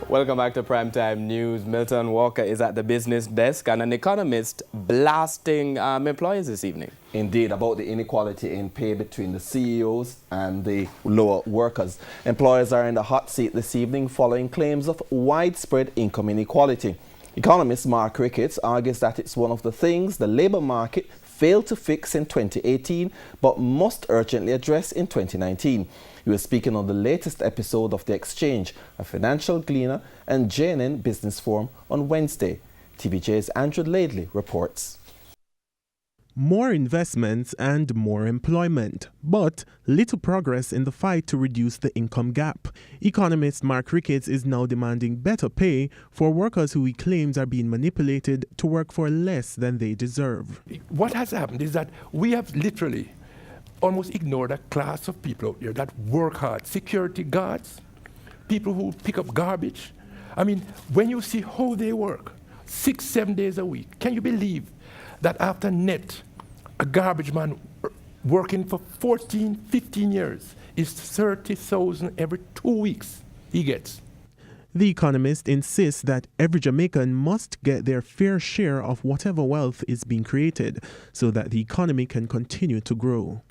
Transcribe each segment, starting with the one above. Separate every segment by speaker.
Speaker 1: Welcome back to Primetime News. Milton Walker is at the business desk and an economist blasting employers this evening.
Speaker 2: Indeed, about the inequality in pay between the CEOs and the lower workers. Employers are in the hot seat this evening following claims of widespread income inequality. Economist Mark Ricketts argues that it's one of the things the labour market failed to fix in 2018 but must urgently address in 2019. He was speaking on the latest episode of The Exchange, a financial gleaner and JNN Business Forum on Wednesday. TVJ's Andrew Laidley reports.
Speaker 3: More investments and more employment, but little progress in the fight to reduce the income gap. Economist Mark Ricketts is now demanding better pay for workers who he claims are being manipulated to work for less than they deserve.
Speaker 4: What has happened is that we have literally almost ignored a class of people out there that work hard. Security guards, people who pick up garbage. I mean, when you see how they work, 6-7 days a week, can you believe that after net, a garbage man working for 14-15 years is 30,000 every 2 weeks he gets?
Speaker 3: The economist insists that every Jamaican must get their fair share of whatever wealth is being created so that the economy can continue to grow.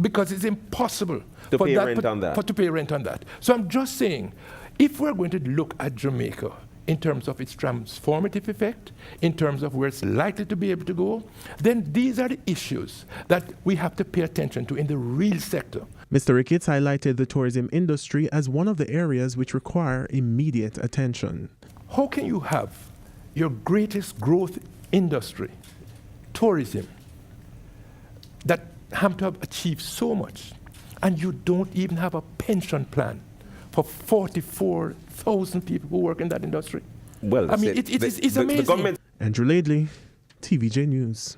Speaker 4: Because it's impossible
Speaker 1: to pay rent on that.
Speaker 4: To pay rent on that. So I'm just saying, if we're going to look at Jamaica in terms of its transformative effect, in terms of where it's likely to be able to go, then these are the issues that we have to pay attention to in the real sector.
Speaker 3: Mr. Ricketts highlighted the tourism industry as one of the areas which require immediate attention.
Speaker 4: How can you have your greatest growth industry, tourism, that have to have achieved so much, and you don't even have a pension plan for 44,000 people who work in that industry?
Speaker 1: Well,
Speaker 4: I mean, it's amazing.
Speaker 3: Andrew Laidley, TVJ News.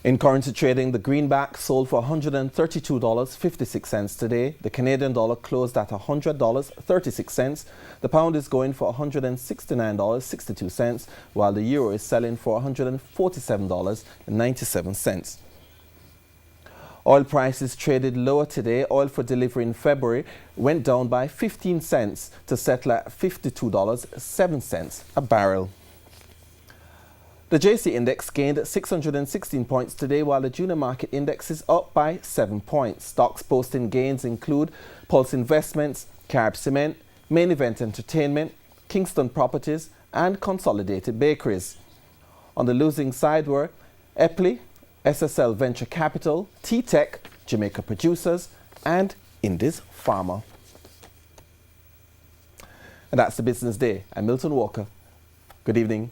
Speaker 2: In currency trading, the greenback sold for $132.56 today. The Canadian dollar closed at $100.36. The pound is going for $169.62, while the euro is selling for $147.97. Oil prices traded lower today. Oil for delivery in February went down by 15 cents to settle at $52.07 a barrel. The JC index gained 616 points today, while the junior market index is up by 7 points. Stocks posting gains include Pulse Investments, Carib Cement, Main Event Entertainment, Kingston Properties and Consolidated Bakeries. On the losing side were Epley, SSL Venture Capital, T-Tech, Jamaica Producers and Indies Pharma. And that's the Business Day. I'm Milton Walker. Good evening.